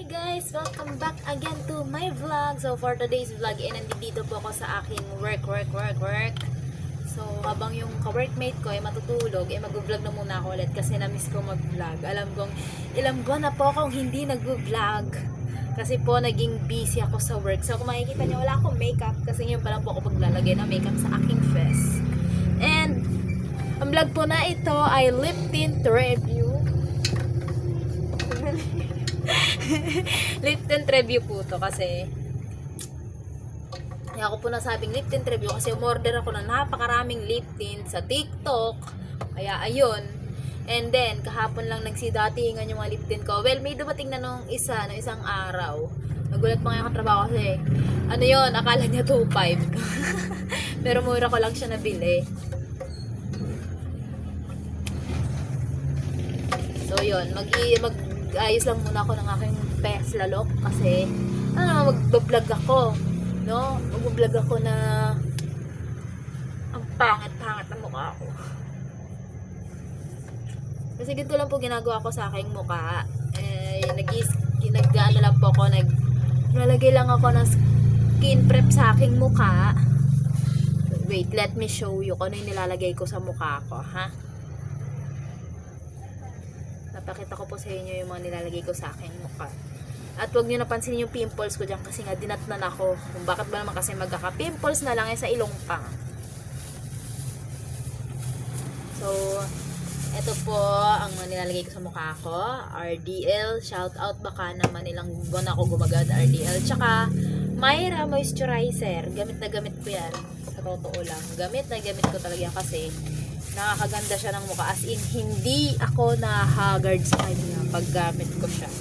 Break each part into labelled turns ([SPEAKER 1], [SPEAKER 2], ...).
[SPEAKER 1] Guys, welcome back again to my vlog. So for today's vlog, nandito po ako sa aking work. So habang yung ka-workmate ko ay matutulog, mag-vlog na muna ako ulit kasi na-miss ko mag-vlog. Alam kong ilang buwan na po akong hindi nag-vlog kasi po naging busy ako sa work. So kung makikita nyo, wala akong makeup kasi yun pa lang po ako paglalagay ng makeup sa aking face. And ang vlog po na ito ay lip tint review. Lip tint review po to kasi kaya ako po nasabing lip tint review kasi umorder ako ng napakaraming lip tint sa TikTok, kaya ayun. And then kahapon lang nagsidatingan yung mga lip tint ko. Well, may dumating na nung isang araw. Nagulat pa nga yung katrabaho kasi ano yun, akala niya 2.5 pero mura ko lang siya nabili. So yun, mag-ayos lang muna ako ng aking face lalok kasi mag-vlog ako, no? Mag-vlog ako na ang pangit-pangit ng mukha ko. Kasi ganito lang po ginagawa ko sa aking mukha. Nag-ano lang po ako, naglalagay lang ako ng skin prep sa aking mukha. Wait, let me show you kung ano yung nilalagay ko sa mukha ko, ha? Napakita ko po sa inyo yung mga nilalagay ko sa aking mukha. At huwag nyo napansin yung pimples ko dyan kasi nga dinatnan ako. Kung bakit ba naman kasi magkaka-pimples na lang sa ilong pang. So, ito po ang nilalagay ko sa mukha ko. RDL, shout out baka naman ilang buwan ako gumagad RDL. Tsaka, Myra Moisturizer. Gamit na gamit ko yan. Sa totoo lang. Gamit na gamit ko talaga yan kasi nakakaganda siya ng mukha. As in, hindi ako na-haggard sa kanya pag gamit ko siya.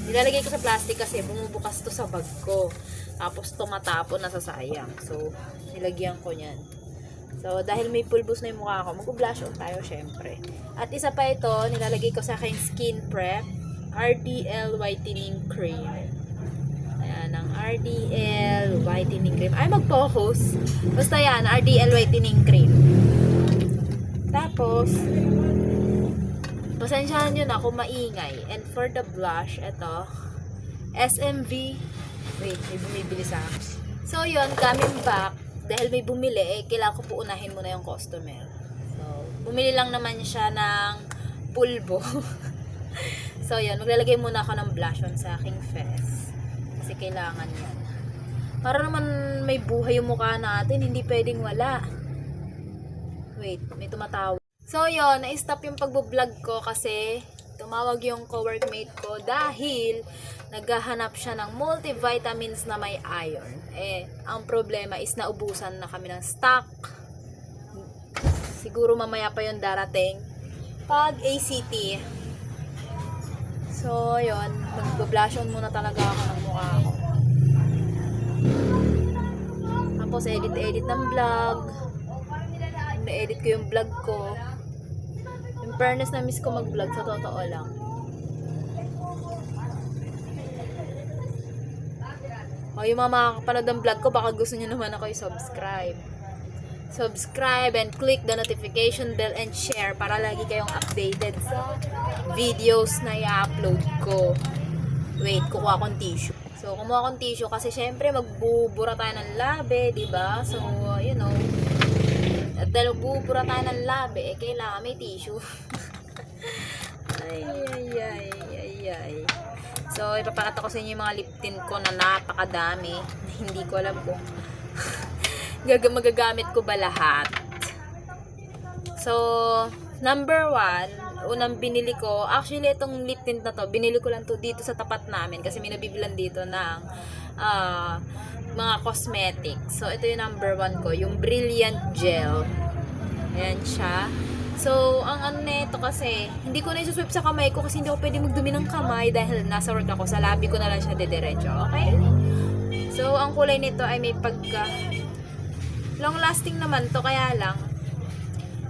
[SPEAKER 1] Nilalagay ko sa plastic kasi bumubukas to sa bag ko. Tapos tumatapon na sayang. So, nilagyan ko niyan. So, dahil may pulbos na yung mukha ko, mag-blush on tayo syempre. At isa pa ito, nilalagay ko sa aking skin prep, RDL Whitening Cream. Ayan, ang RDL Whitening Cream. Ay, mag-focus. Basta yan, RDL Whitening Cream. Tapos, pasensyahan nyo na kung maingay. And for the blush, ito, SMV. Wait, may bumibili sa akin. So, yun, coming back. Dahil may bumili, kailangan ko po unahin muna yung customer. So, bumili lang naman siya ng pulbo. So, yun, maglalagay muna ako ng blush on sa aking face. Kasi kailangan yan. Para naman may buhay yung mukha natin, hindi pwedeng wala. Wait, may tumatawag. So, yun, na-stop yung pagbo-vlog ko kasi tumawag yung co-workmate ko dahil naghahanap siya ng multivitamins na may iron. Ang problema is naubusan na kami ng stock. Siguro mamaya pa yung darating pag ACT. So, yun, mag-blush on muna talaga ako ng mukha ko. Tapos, edit ng vlog. Na-edit ko yung vlog ko. In fairness, na-miss ko mag-vlog sa totoo lang. O, yung mga makakapanood ng vlog ko, baka gusto nyo naman ako i-subscribe. Subscribe and click the notification bell and share para lagi kayong updated sa videos na i-upload ko. Wait, kukuha akong tissue. So, kumuha akong tissue kasi syempre magbubura tayo ng labi, diba? So, you know, at dahil bubura tayo ng labi, kailangan may tissue. ay. So, ipapakita ko sa inyo yung mga lip tint ko na napakadami. Hindi ko alam kung magagamit ko ba lahat. So, number 1, unang binili ko, actually itong lip tint na to, binili ko lang to dito sa tapat namin kasi may nabibilan dito ng mga cosmetics. So, ito yung number 1 ko, yung Brilliant Gel. Ayan siya. So, ang ano nito kasi, hindi ko na isuswipe sa kamay ko kasi hindi ako pwede magdumi ng kamay dahil nasa work ako. Sa labi ko na lang siya dediretso. Okay? So, ang kulay nito ay may pagka long lasting naman to, kaya lang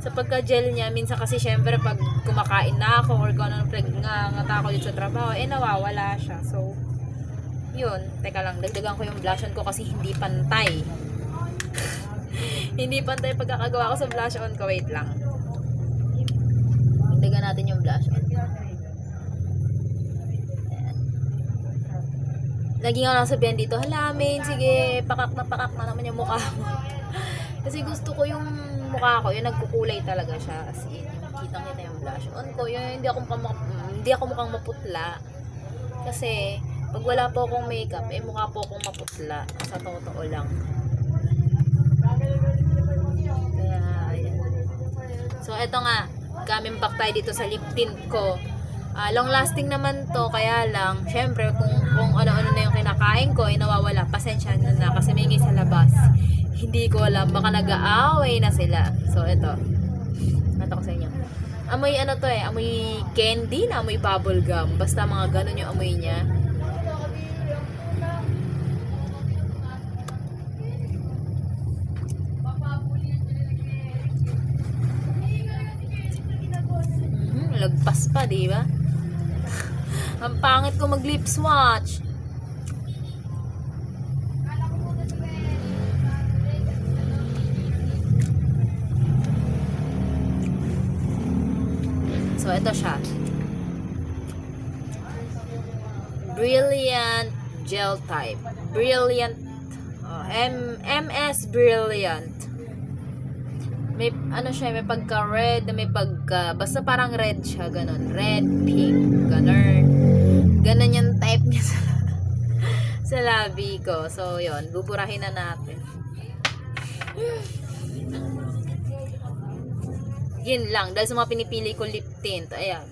[SPEAKER 1] sa pagka-gel niya, minsan kasi syempre pag kumakain na ako or kung ano nga ako dito sa trabaho, nawawala siya. So, yun. Teka lang, dagdagan ko yung blush on ko kasi hindi pantay. Hindi pantay pagkakagawa ko sa blush on ko. Wait lang. Dagdagan natin yung blush on. Ayan. lagi nga nasabihan dito, hala, main, sige, pakak na naman yung mukha mo. Kasi gusto ko yung mukha ko, yung nagkukulay talaga siya. As in, kitang-kita yung blush on ko. Yung hindi ako mukhang maputla. Kasi, pag wala po akong makeup, mukha po akong maputla. Sa totoo lang. Kaya, ayan. So, eto nga. Coming back tayo dito sa lip tint ko. Long lasting naman to, kaya lang, syempre, kung ano-ano na yung kinakain ko, nawawala. Pasensya na kasi may ingay sa labas. Hindi ko alam, baka nag-aaway na sila. So, eto. Ito ko sa inyo. Amoy ano to amoy candy na amoy bubble gum. Basta mga ganun yung amoy niya. Lagpas pa, di ba? Ang pangit ko mag lip swatch. So, ito siya. Brilliant Gel Type. Brilliant. MS Brilliant. May, ano siya, may pagka-red, may pagka, basta parang red siya, ganun. Red, pink, ganun. Ganun yung type niya sa labi ko. So, yun. Buburahin na natin. Yun lang. Dahil sa mga pinipili ko lip tint. Ayan.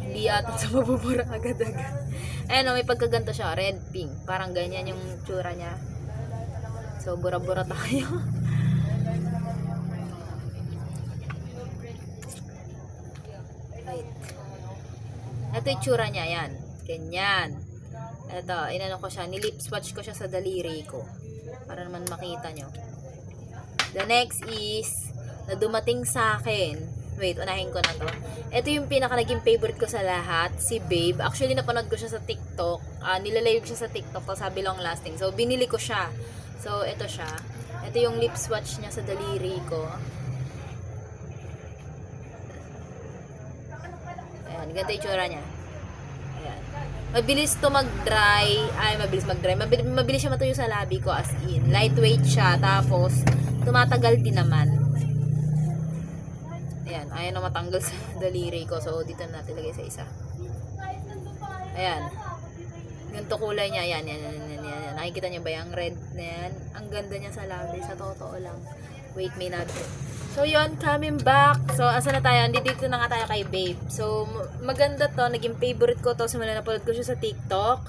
[SPEAKER 1] Hindi ata sa mabubura agad-agad. Ayan o, may pagkaganto siya. Red, pink. Parang ganyan yung tsura niya. So, bura-bura tayo. Wait. Ito yung tsura niya. Yan. Ganyan. Ito, inano ko siya. Nilip swatch ko siya sa daliri ko. Para naman makita nyo. The next is, na dumating sa akin. Wait, unahin ko na to. Ito yung pinaka naging favorite ko sa lahat. Si Babe. Actually, napanood ko siya sa TikTok. Nilalive siya sa TikTok. Tapos sabi long lasting. So, binili ko siya. So, ito siya. Ito yung lip swatch niya sa daliri ko. Ayan, ganito yung tsura niya. Ayan. Mabilis to mag-dry. Ay, mabilis mag-dry. Mabilis siya matuyo sa labi ko as in. Lightweight siya. Tapos, tumatagal din naman. Ayan, ayaw na matanggal sa daliri ko. So, dito natin lagay sa isa. Ayan. Ganito kulay niya. Ayan. Nakikita niyo ba yung red na yan? Ang ganda niya sa labi. Sa totoo lang. Wait, may natin. So, yun. Coming back. So, asa na tayo? Dito na nga tayo kay Babe. So, maganda to. Naging favorite ko to. Simula napanood ko siya sa TikTok.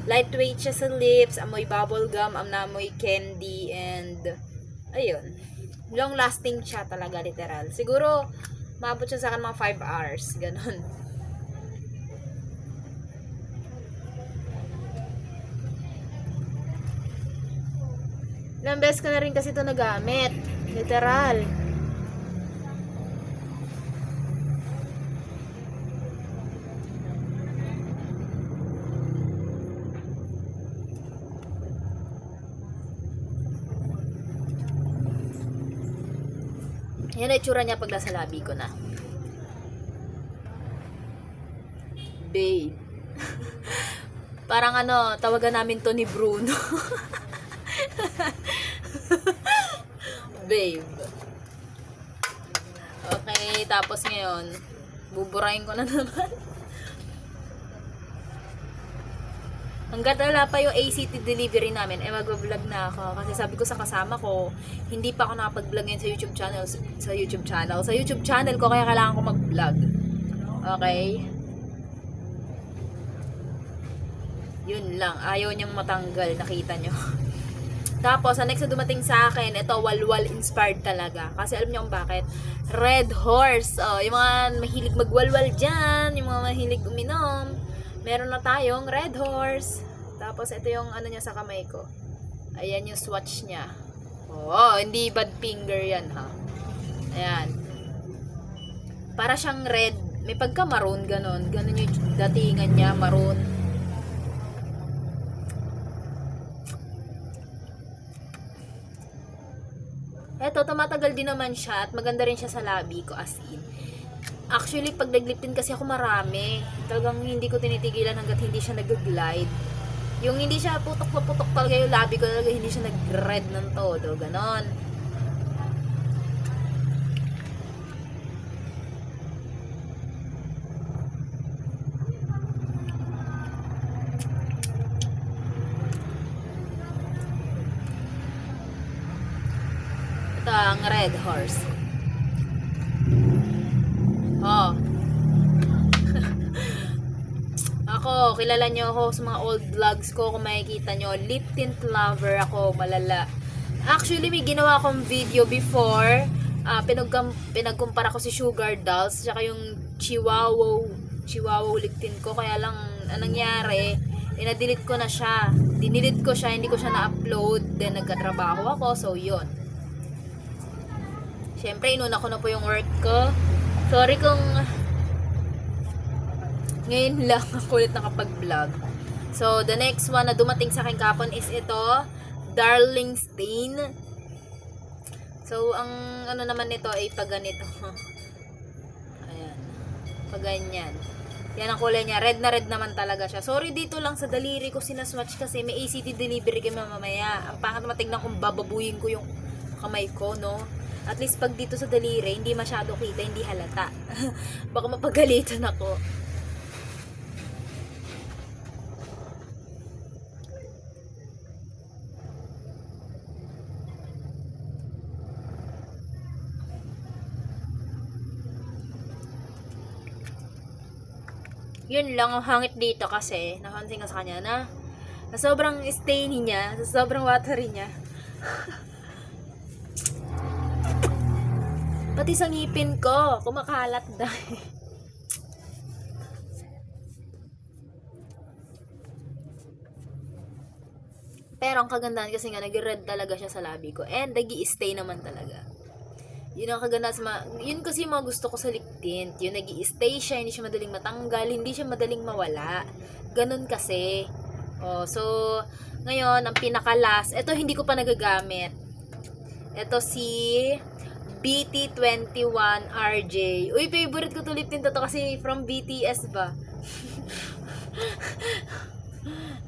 [SPEAKER 1] Lightweight siya sa lips. Amoy bubble gum. Amoy candy. And, ayun. Long lasting siya talaga, literal. Siguro, maabot siya sa akin mga 5 hours. Ganon. Ilang beses ko na rin kasi ito nagamit. Literal. Yan ang itsura niya pag nasa labi ko na. Babe. Parang ano, tawagan namin to ni Bruno. Babe. Okay, tapos ngayon, buburahin ko na naman. Hanggat wala pa yung ACT delivery namin, mag-vlog na ako. Kasi sabi ko sa kasama ko, hindi pa ako nakapag-vlog ngayon sa YouTube channel. Sa YouTube channel ko, kaya kailangan ko mag-vlog. Okay? Yun lang. Ayaw niyang matanggal. Nakita nyo. Tapos, ang next na dumating sa akin, ito, walwal inspired talaga. Kasi alam niyo kung bakit? Red Horse. Oh, yung mga mahilig magwalwal dyan, yung mga mahilig uminom. Meron na tayong Red Horse. Tapos, ito yung ano niya sa kamay ko. Ayan yung swatch niya. Oh, hindi bad finger yan, ha. Ayan. Para siyang red. May pagka-maroon, ganon. Ganon yung datingan niya, maroon. Eto, tumatagal din naman siya at maganda rin siya sa labi ko as in. Actually, pag nag-lip tint kasi ako marami. Talagang hindi ko tinitigilan hanggat hindi siya nag-glide. Yung hindi siya putok na putok talaga yung labi ko talaga, hindi siya nag-red ng todo. Ganon. Ito ang red horse. Oh. Ako, kilala nyo ako sa mga old vlogs ko. Kung makikita nyo, lip tint lover ako, malala. Actually, may ginawa akong video before. Pinagkumpara ko si Sugar Dolls tsaka yung Chihuahua lip tint ko. Kaya lang, anong nangyari, na-delete ko na siya. Dinilit ko siya, hindi ko siya na-upload. Then, nagkatrabaho ako. So, yun. Siyempre, inuna ko na po yung work ko. Sorry kung ngayon lang ako ulit nakapag-vlog. So, the next one na dumating sa akin kapon is ito, Darling Stain. So, ang ano naman nito ay pag ganito. Ayan. Pag ganyan. Yan ang kulay niya. Red na red naman talaga siya. Sorry, dito lang sa daliri ko sinaswatch kasi may ACT delivery kami mamaya. Ang pangat matignan kung bababuyin ko yung kamay ko, no? At least pag dito sa daliri, hindi masyado kita, hindi halata. Baka mapagalitan ako. Yun lang ang hangit dito kasi napansin ko sa kanya na sobrang stainy niya, sobrang watery niya. Pati sa ngipin ko, kumakalat dahil. Pero ang kagandahan kasi nga nag-red talaga siya sa labi ko and nag-i-stay naman talaga. Yun ang kagandahan sa yun kasi yung mga gusto ko sa lip tint. Yung nag-i-stay siya, hindi siya madaling matanggal, hindi siya madaling mawala. Ganun kasi. Oh, so ngayon ang pinaka-last, ito hindi ko pa nagagamit. Ito si BT21 RJ. Uy, favorite ko to lip tint to kasi from BTS ba?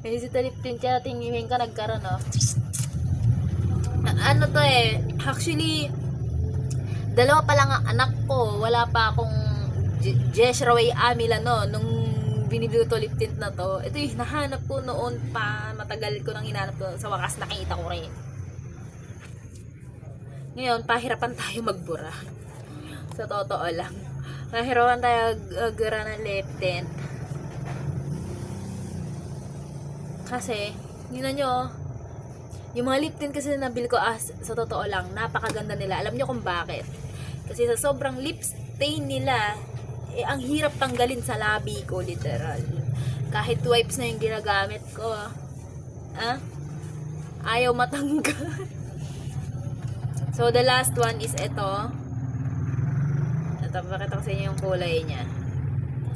[SPEAKER 1] May si lip tint siya, tingin ka nagkaroon, no? Ano to eh, actually, dalawa pa lang ang anak ko. Wala pa akong Jeshraway Amila, no? Nung binibili to lip tint na to. Ito yung hinahanap ko noon pa. Matagal ko nang hinahanap ko. Sa wakas nakita ko rin. Ngayon, pahirapan tayo magbura. Sa totoo lang. Pahirapan tayo magbura ng lip tint. Kasi, yun nyo, yung mga lip tint kasi nabili ko sa totoo lang, napakaganda nila. Alam nyo kung bakit? Kasi sa sobrang lip stain nila, ang hirap tanggalin sa labi ko, literal. Kahit wipes na yung ginagamit ko, ayaw matanggal. So, the last one is ito. Ito, pakita ko sa inyo yung kulay niya.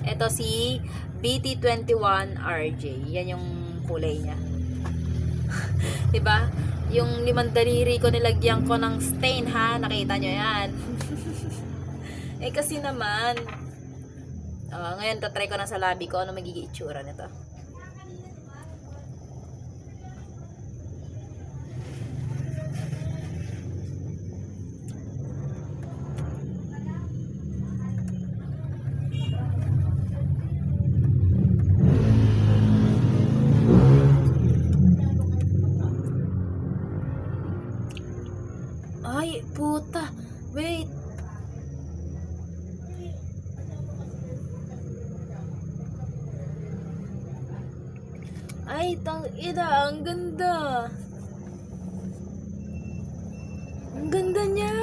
[SPEAKER 1] Ito si BT21 RJ. Yan yung kulay niya. Diba? Yung limang daliri ko nilagyan ko ng stain, ha? Nakita nyo yan. Eh, kasi naman, ngayon, tatry ko na sa labi ko ano magiging itsura nito. Ay, puta. Wait. Ay, ida, ang ganda. Ang ganda niya.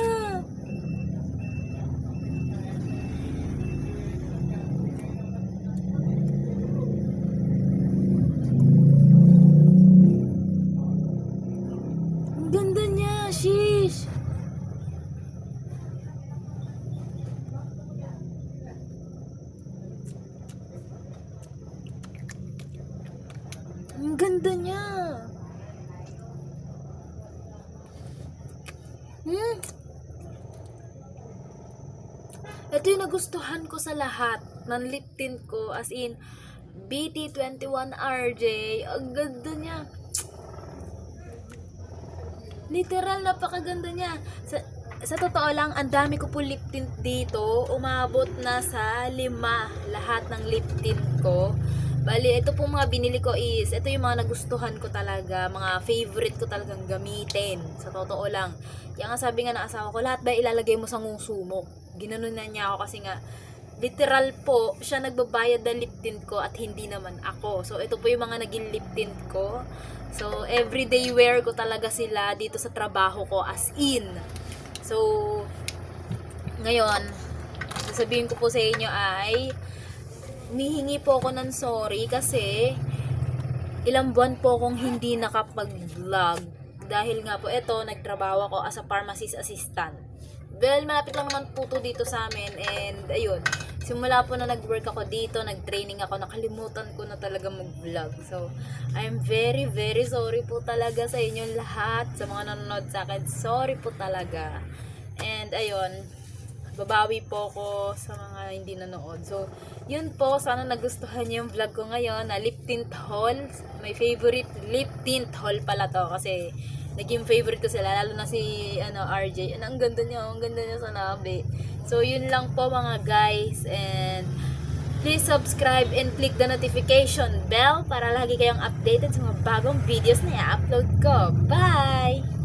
[SPEAKER 1] Ang ganda niya, sheesh. Ang ganda niya. Ito yung nagustuhan ko sa lahat ng lip tint ko, as in BT21 RJ. Ang ganda niya. Literal, napakaganda niya. Sa totoo lang, ang dami ko po lip tint dito. Umabot na sa 5 lahat ng lip tint ko. Bali, ito pong mga binili ko is, ito yung mga nagustuhan ko talaga, mga favorite ko talagang gamitin. Sa totoo lang. Kaya nga sabi nga ng asawa ko, lahat ba ilalagay mo sa nguso mo? Ginanon na niya ako kasi nga, literal po, siya nagbabayad ng lip tint ko at hindi naman ako. So, ito po yung mga naging lip tint ko. So, everyday wear ko talaga sila dito sa trabaho ko, as in. So, ngayon, sasabihin ko po sa inyo ay, humihingi po ako ng sorry kasi ilang buwan po akong hindi nakapag-vlog. Dahil nga po, eto, nagtrabaho ako as a pharmacist assistant. Well, malapit lang naman po to dito sa amin, and ayun, simula po na nag-work ako dito, nag-training ako, nakalimutan ko na talaga mag-vlog. So, I'm very, very sorry po talaga sa inyo lahat, sa mga nanonood sa akin. Sorry po talaga. And ayun, babawi po ako sa mga hindi nanood. So, yun po, sana nagustuhan niyo yung vlog ko ngayon na lip tint haul. My favorite lip tint haul pala to kasi naging favorite ko sila, lalo na si RJ. Ang ganda niya sa nabi. So, yun lang po mga guys, and please subscribe and click the notification bell para lagi kayong updated sa mga bagong videos na i-upload ko. Bye!